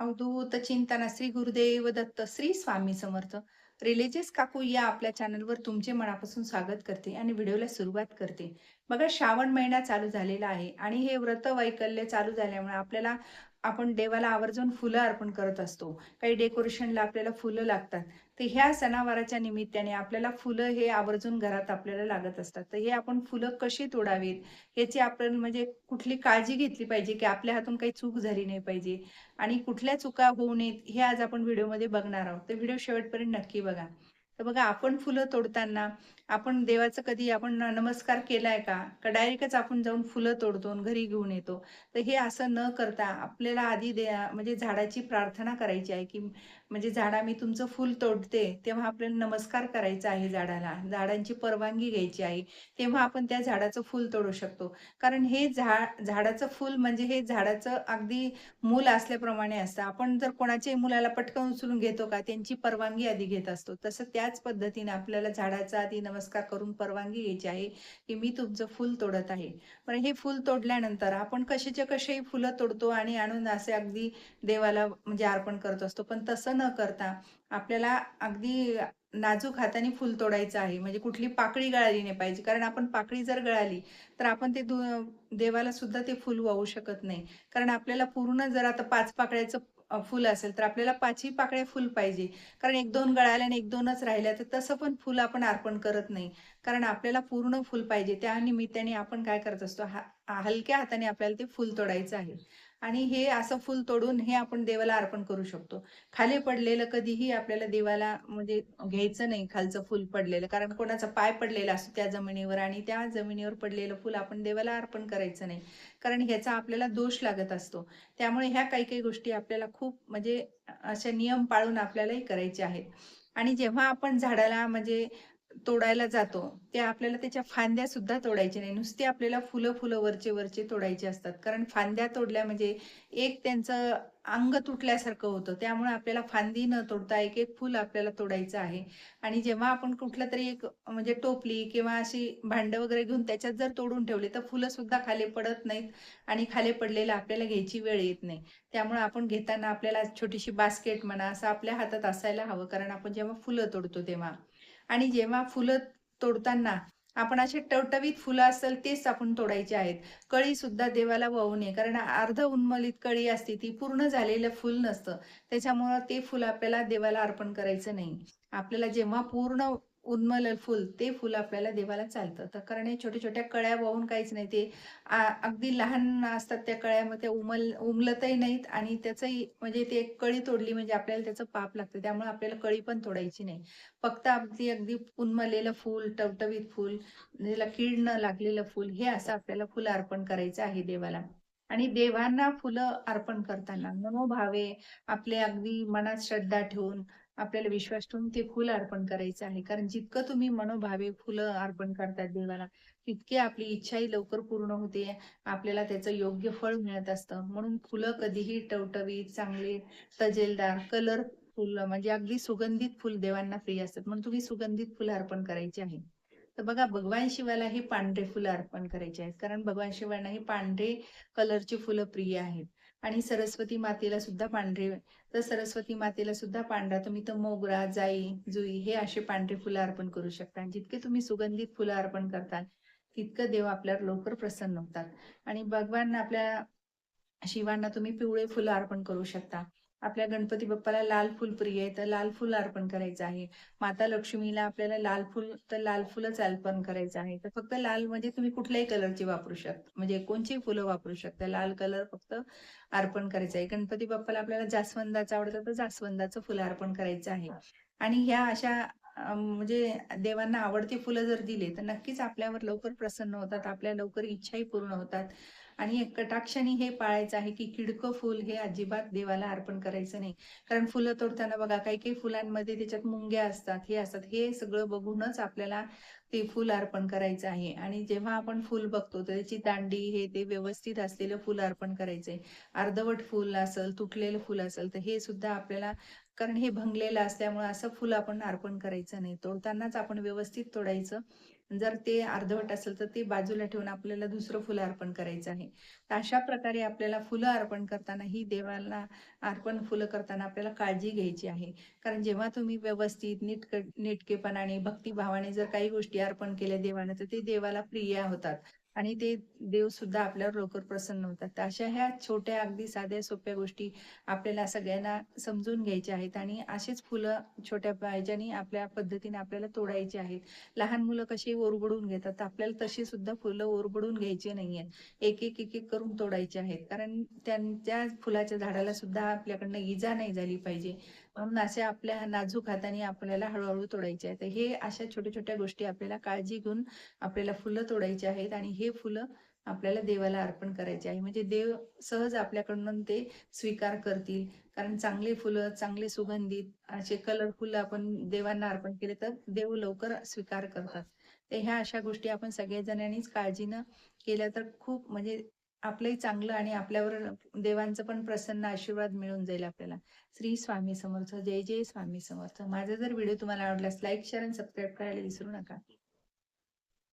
अवधूत चिंतन श्री गुरुदेव दत्त श्री स्वामी समर्थ. रिलीजियस काकू या आपल्या चॅनलवर तुमचे मनापासून स्वागत करते आणि व्हिडिओला सुरुवात करते. बघा, श्रावण महिना चालू झालेला आहे आणि हे व्रत वैकल्य चालू झाल्यामुळे आपण देवाला आवर्जून फुलं अर्पण करत असतो. काही डेकोरेशनला आपल्याला फुलं लागतात. तर ह्या सणावाराच्या निमित्ताने आपल्याला फुलं हे आवर्जून घरात आपल्याला लागत असतात. तर हे आपण फुलं कशी तोडावीत, याची आपण म्हणजे कुठली काळजी घेतली पाहिजे, की आपल्या हातून काही चूक झाली नाही पाहिजे आणि कुठल्या चुका होऊ नयेत, हे आज आपण व्हिडिओमध्ये बघणार आहोत. तर व्हिडिओ शेवटपर्यंत नक्की बघा. तर बघा, आपण फुलं तोडताना आपण देवाचं कधी आपण नमस्कार केलाय का? का डायरेक्टच आपण जाऊन फुलं तोडतो आणि घरी घेऊन येतो. तर हे असं न करता आपल्याला आधी म्हणजे झाडाची प्रार्थना करायची आहे, की म्हणजे झाडा मी तुमचं फुल तोडते, तेव्हा आपल्याला नमस्कार करायचा आहे झाडाला. झाडांची परवानगी घ्यायची आहे. तेव्हा आपण त्या झाडाचं फुल तोडू शकतो. कारण हे झाडाचं फुल म्हणजे हे झाडाचं अगदी मूल असल्याप्रमाणे असतं. आपण जर कोणाच्याही मुलाला पटकन उचलून घेतो का? त्यांची परवानगी आधी घेत असतो. तसं त्याच पद्धतीने आपल्याला झाडाचा आधी नमस्कार करून परवानगी घ्यायची आहे, की मी तुमचं फुल तोडत आहे. पण हे फुल तोडल्यानंतर आपण कशाचे कसेही फुलं तोडतो आणि आणून असे अगदी देवाला म्हणजे अर्पण करत असतो. पण तसं न करता आपल्याला अगदी नाजूक हाताने फुल तोडायचं आहे. म्हणजे कुठली पाकळी गळाली नाही पाहिजे. कारण आपण पाकळी जर गळाली, तर आपण ते देवाला सुद्धा ते फुल वाहू शकत नाही. कारण आपल्याला पूर्ण जर आता 5 पाकळ्याचं फुल असेल, तर आपल्याला 5ही पाकळ्या फुल पाहिजे. कारण 1-2 गळाल्या आणि 1-2च राहिल्या, तर तसं पण फुल आपण अर्पण करत नाही. कारण आपल्याला पूर्ण फुल पाहिजे. त्या निमित्ताने आपण काय करत असतो, हलक्या हाताने आपल्याला ते फुल तोडायचं आहे. आणि हे असं फुल तोडून हे आपण देवाला अर्पण करू शकतो. खाली पडलेलं कधीही आपल्याला देवाला म्हणजे घ्यायचं नाही, खालचं फुल पडलेलं. कारण कोणाचा पाय पडलेला असतो त्या जमिनीवर आणि त्या जमिनीवर पडलेलं फुल आपण देवाला अर्पण करायचं नाही. कारण ह्याचा आपल्याला दोष लागत असतो. त्यामुळे ह्या काही-काही गोष्टी आपल्याला खूप म्हणजे असे नियम पाळून आपल्यालाही करायचे आहेत. आणि जेव्हा आपण झाडाला म्हणजे तोडायला जातो, ते आपल्याला त्याच्या फांद्या सुद्धा तोडायच्या नाही. नुसते आपल्याला फुलं-फुलं वरचे-वरचे तोडायचे असतात. कारण फांद्या तोडल्या म्हणजे एक त्यांचं अंग तुटल्यासारखं होतं. त्यामुळे आपल्याला फांदी न तोडता एक-एक फुल आपल्याला तोडायचं आहे. आणि जेव्हा आपण कुठलंतरी एक म्हणजे टोपली किंवा अशी भांडं वगैरे घेऊन त्याच्यात जर तोडून ठेवले, तर फुलं सुद्धा खाली पडत नाहीत आणि खाली पडलेलं आपल्याला घ्यायची वेळ येत नाही. त्यामुळे आपण घेताना आपल्याला छोटीशी बास्केट म्हणा, असं आपल्या हातात असायला हवं. कारण आपण जेव्हा फुलं तोडतो तेव्हा. आणि जेव्हा फुलं तोडताना आपण असे टवटवीत फुलं असेल तेच आपण तोडायचे आहेत. कळी सुद्धा देवाला वाहू नये. कारण अर्ध उन्मलित कळी असते ती पूर्ण झालेलं फुल नसतं. त्याच्यामुळं ते फुल आपल्याला देवाला अर्पण करायचं नाही. आपल्याला जेव्हा पूर्ण उन्मलल फुल, ते फुल आपल्याला देवाला चालतं. तर कारण हे छोट्या-छोट्या कळ्या वाहून काहीच नाही. ते अगदी लहान असतात त्या कळ्या, मग त्या उमलतही नाहीत आणि त्याचंही म्हणजे ते कळी तोडली म्हणजे आपल्याला त्याचं पाप लागतं. त्यामुळे आपल्याला कळी पण तोडायची नाही. फक्त अगदी अगदी उन्मळलेलं फूल, टवटवीत फूल, ज्याला कीड न लागलेलं फूल, हे असं आपल्याला फुलं अर्पण करायचं आहे देवाला. आणि देवांना फुलं अर्पण करताना मनोभावे आपले अगदी मनात श्रद्धा ठेवून, आपल्याला विश्वास ठेवून ते फुल अर्पण करायचं आहे. कारण जितकं तुम्ही मनोभावे फुलं अर्पण करतात देवाला, तितकी आपली इच्छाही लवकर पूर्ण होते. आपल्याला त्याचं योग्य फळ मिळत असतं. म्हणून फुलं कधीही टवटवीत, चांगले, तजेलदार, कलरफुल म्हणजे अगदी सुगंधित फुल देवांना प्रिय असतात. म्हणून तुम्ही सुगंधित फुलं अर्पण करायची आहे. तर बघा, भगवान शिवाला ही पांढरे फुलं अर्पण करायचे आहेत. कारण भगवान शिवांना ही पांढरे कलरची फुलं प्रिय आहेत. आणि सरस्वती मातेला सुद्धा पांढरे, तर सरस्वती मातेला सुद्धा पांढरा तुम्ही तर मोगरा, जाई, जुई हे असे पांढरे फुलं अर्पण करू शकता. आणि जितके तुम्ही सुगंधित फुलं अर्पण करताल, तितकं देव आपल्यावर लवकर प्रसन्न होतात. आणि भगवान आपल्या शिवांना तुम्ही पिवळे फुलं अर्पण करू शकता. आपल्या गणपती बाप्पाला लाल फूल प्रिय आहे, तर लाल फूल अर्पण करायचं आहे. माता लक्ष्मीला आपल्याला लाल फूल, तर लाल फुलच अर्पण करायचं आहे. तर फक्त लाल म्हणजे तुम्ही कुठल्याही कलरची वापरू शकता. म्हणजे कोणची फुलं वापरू शकता. लाल कलर फक्त अर्पण करायचा आहे. गणपती बाप्पाला आपल्याला जास्वंदाचं आवडतं, तर जास्वंदाचं फुलं अर्पण करायचं आहे. आणि ह्या अशा म्हणजे देवांना आवडती फुलं जर दिली, तर नक्कीच आपल्यावर लवकर प्रसन्न होतात. आपल्या लवकर इच्छाही पूर्ण होतात. आणि एक कटाक्षाने हे पाळायचं आहे, की किडकं फूल हे अजिबात देवाला अर्पण करायचं नाही. कारण फुलं तोडताना बघा, काही-काही फुलांमध्ये त्याच्यात मुंग्या असतात, हे असतात. हे सगळं बघूनच आपल्याला ते फूल अर्पण करायचं आहे. आणि जेव्हा आपण फूल बघतो, तर त्याची दांडी हे ते व्यवस्थित असलेलं फूल अर्पण करायचंय. अर्धवट फूल असेल, तुटलेलं फूल असेल, तर हे सुद्धा आपल्याला, कारण हे भंगलेलं असल्यामुळे असं फुल आपण अर्पण करायचं नाही. तोडतानाच आपण व्यवस्थित तोडायचं. जर ते अर्धवट असेल तर ते बाजूला ठेवून आपल्याला दुसरं फुलं अर्पण करायचं आहे. तर अशा प्रकारे आपल्याला फुलं अर्पण करताना ही देवाला अर्पण फुलं करताना आपल्याला काळजी घ्यायची आहे. कारण जेव्हा तुम्ही व्यवस्थित नेटकेपणाने, भक्तिभावाने जर काही गोष्टी अर्पण केल्या देवाला, तर ते देवाला प्रिय होतात आणि ते देवसुद्धा आपल्यावर लवकर प्रसन्न होतात. तर अशा ह्या छोट्या अगदी साध्या सोप्या गोष्टी आपल्याला सगळ्यांना समजून घ्यायच्या आहेत आणि अशीच फुलं छोट्या ह्याच्याने आपल्या पद्धतीने आपल्याला तोडायची आहेत. लहान मुलं कशी ओरबडून घेतात, तर आपल्याला तशी सुद्धा फुलं ओरबडून घ्यायची नाहीयेत. एक-एक, एक-एक करून तोडायचे आहेत. कारण त्या फुलाच्या झाडाला सुद्धा आपल्याकडनं इजा नाही झाली पाहिजे. म्हणून अशा आपल्या नाजूक हाताने आपल्याला हळू तोडायचे आहेत. तर हे अशा छोट्या-छोट्या गोष्टी आपल्याला काळजी घेऊन आपल्याला फुलं तोडायची आहेत आणि हे फुलं आपल्याला देवाला अर्पण करायचे आहे. म्हणजे देव सहज आपल्याकडून ते स्वीकार करतील. कारण चांगले फुलं, चांगले सुगंधित असे कलरफुल आपण देवांना अर्पण केले, तर देव लवकर स्वीकार करतात. तर ह्या अशा गोष्टी आपण सगळ्या काळजीनं केल्या तर खूप म्हणजे आपलंही चांगलं आणि आपल्यावर देवांचं पण प्रसन्न आशीर्वाद मिळून जाईल आपल्याला. श्री स्वामी समर्थ. जय जय स्वामी समर्थ. माझा जर व्हिडिओ तुम्हाला आवडल्यास लाईक, शेअर आणि सबस्क्राईब करायला विसरू नका.